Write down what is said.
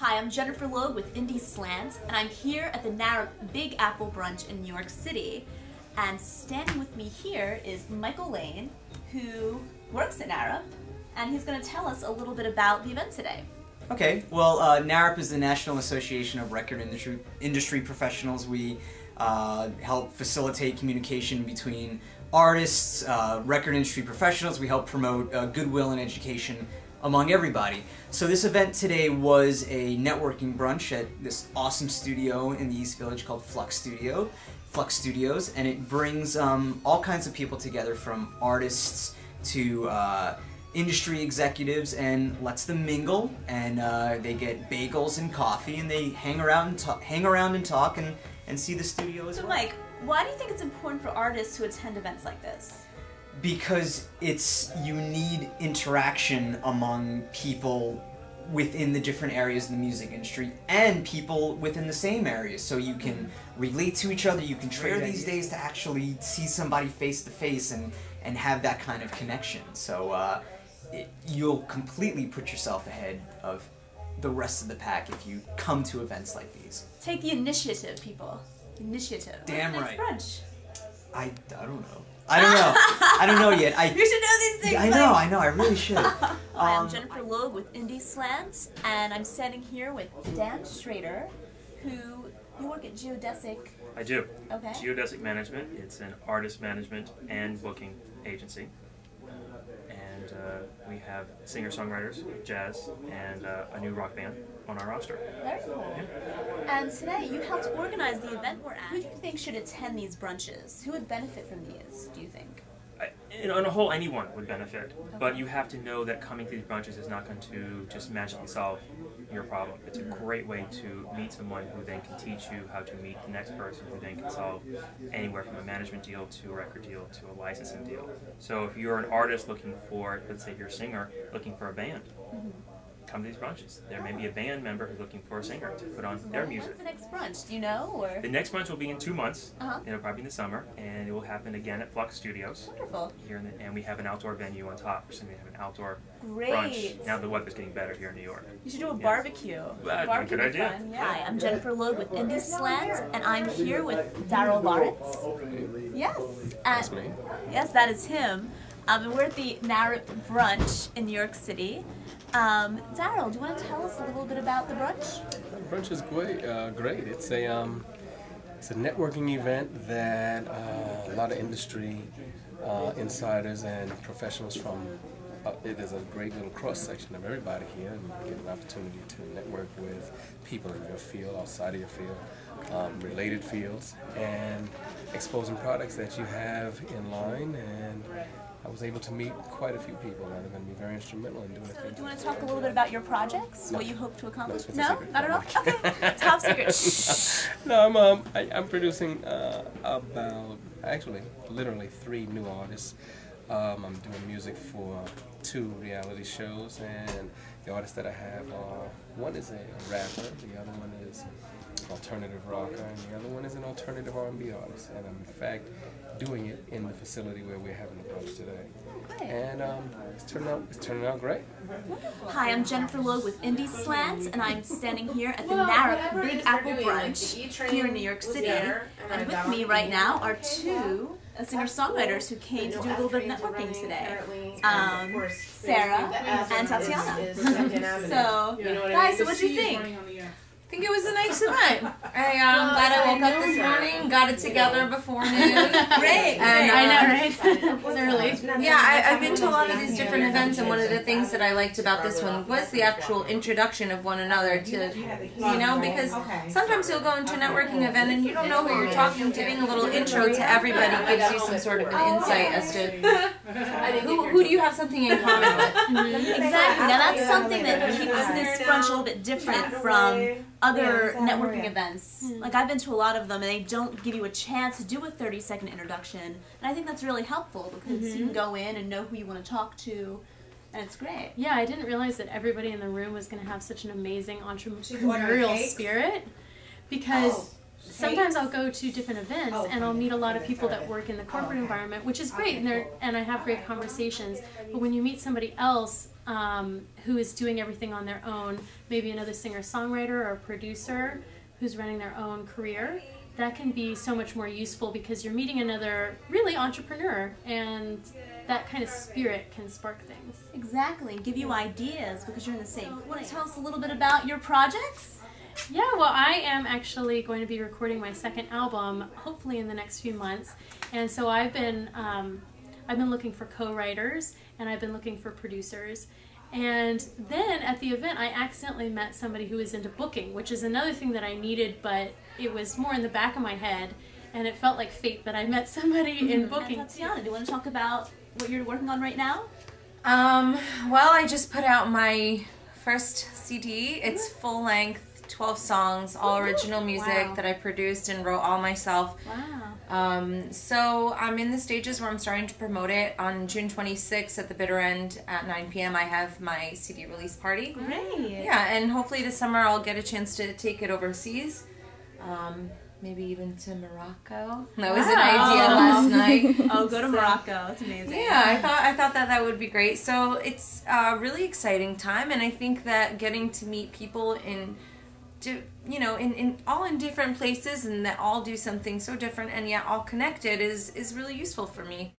Hi, I'm Jennifer Logue with Indie Slant, and I'm here at the NARIP Big Apple Brunch in New York City. And standing with me here is Michael Lane, who works at NARIP, and he's going to tell us a little bit about the event today. Okay, well, NARIP is the National Association of Record Industry Professionals. We help facilitate communication between artists, record industry professionals. We help promote goodwill and education among everybody. So this event today was a networking brunch at this awesome studio in the East Village called FLUX Studios, and it brings all kinds of people together, from artists to industry executives, and lets them mingle, and they get bagels and coffee, and they hang around and talk and see the studio as well. So Mike, why do you think it's important for artists to attend events like this? Because you need interaction among people within the different areas of the music industry and people within the same areas, so you can relate to each other. You can trade these days to actually see somebody face to face and have that kind of connection. So you'll completely put yourself ahead of the rest of the pack if you come to events like these. Take the initiative, people. Initiative. Damn What's right. Brunch? I don't know. I don't know yet. You should know these things. I know. I really should. Hi, I'm Jennifer Logue with Indie Slant, and I'm standing here with Dan Schrader, who you work at Geodesic. I do. Okay. Geodesic Management. It's an artist management and booking agency, and we have singer-songwriters, jazz, and a new rock band on our roster. Very cool. Yeah. And today you helped organize the event we're at. Who do you think should attend these brunches? Who would benefit from these, do you think? On a whole, anyone would benefit, but you have to know that coming to these brunches is not going to just magically solve your problem. It's a great way to meet someone who then can teach you how to meet the next person, who then can solve anywhere from a management deal to a record deal to a licensing deal. So if you're an artist looking for, let's say you're a singer looking for a band, come to these brunches. There may be a band member who's looking for a singer to put on their music. When's the next brunch? Do you know? Or? The next brunch will be in 2 months. It'll probably be in the summer, and it will happen again at FLUX Studios. Wonderful. Here and we have an outdoor venue on top. So we have an outdoor brunch. Now the weather's getting better here in New York. You should do a barbecue. Well, good idea. Fun. Yeah. Hi, I'm Jennifer Logue with Indie Slant, and I'm here with Daryl Lawrence. Yes. That's me. Yes, that is him. And we're at the NARIP brunch in New York City. Daryl, do you want to tell us a little bit about the brunch? Brunch is great. It's a networking event that a lot of industry insiders and professionals from. There's a great little cross section of everybody here, and you get an opportunity to network with people in your field, outside of your field, related fields, and exposing products that you have in line. And I was able to meet quite a few people that are going to be very instrumental in doing things. So do you want to talk a little bit about your projects? No. What you hope to accomplish? No? Not at all? Okay. Top secret. Shh. No, I'm producing literally 3 new artists. I'm doing music for 2 reality shows, and the artists that I have are, one is a rapper, the other one is an alternative rocker, and the other one is an alternative R&B artist. And I'm in fact doing it in the facility where we're having the brunch today. Great. And it's turning out great. Hi, I'm Jennifer Logue with Indie Slant, and I'm standing here at the NARIP Big Apple Brunch here in New York City. And with me right now are 2 singer-songwriters who came to do a little bit of networking today. Sarah and Tatiana. So, guys, so what do you think? I think it was a nice event. I'm glad I woke up this morning, got it together before noon. Great. And I know, right? It's early. Yeah, I've been to a lot of these different events, and one of the things that I liked about this one was the actual introduction of one another to, because sometimes you'll go into a networking event and you don't know who you're talking to. Giving a little intro to everybody gives you some sort of an insight as to who do you have something in common with. Exactly. Now that's something that keeps this brunch a little bit different from other networking events. Like, I've been to a lot of them, and they don't give you a chance to do a 30-second introduction. And I think that's really helpful, because you can go in and know who you want to talk to, and it's great. Yeah, I didn't realize that everybody in the room was going to have such an amazing entrepreneurial spirit, because sometimes I'll go to different events and I'll meet a lot of people that work in the corporate environment, which is great, and I have great conversations. But when you meet somebody else who is doing everything on their own, maybe another singer-songwriter or a producer who's running their own career, that can be so much more useful because you're meeting another really entrepreneur, and that kind of spirit can spark things. Exactly, give you ideas because you're in the same place. Want to tell us a little bit about your projects? Yeah, well, I am actually going to be recording my second album, hopefully in the next few months, and so I've been looking for co-writers, and I've been looking for producers. And then at the event, I accidentally met somebody who was into booking, which is another thing that I needed, but it was more in the back of my head, and it felt like fate that I met somebody in booking. Tatiana, do you want to talk about what you're working on right now? Well, I just put out my first CD. It's full-length, 12 songs, all original music that I produced and wrote all myself. Wow. So I'm in the stages where I'm starting to promote it. On June 26th at the Bitter End at 9 p.m. I have my CD release party. Great. Yeah, and hopefully this summer I'll get a chance to take it overseas. Maybe even to Morocco. That was an idea last night. Oh, go to Morocco. That's amazing. Yeah, I thought that would be great. So it's a really exciting time, and I think that getting to meet people all in different places and that all do something so different and yet all connected is really useful for me.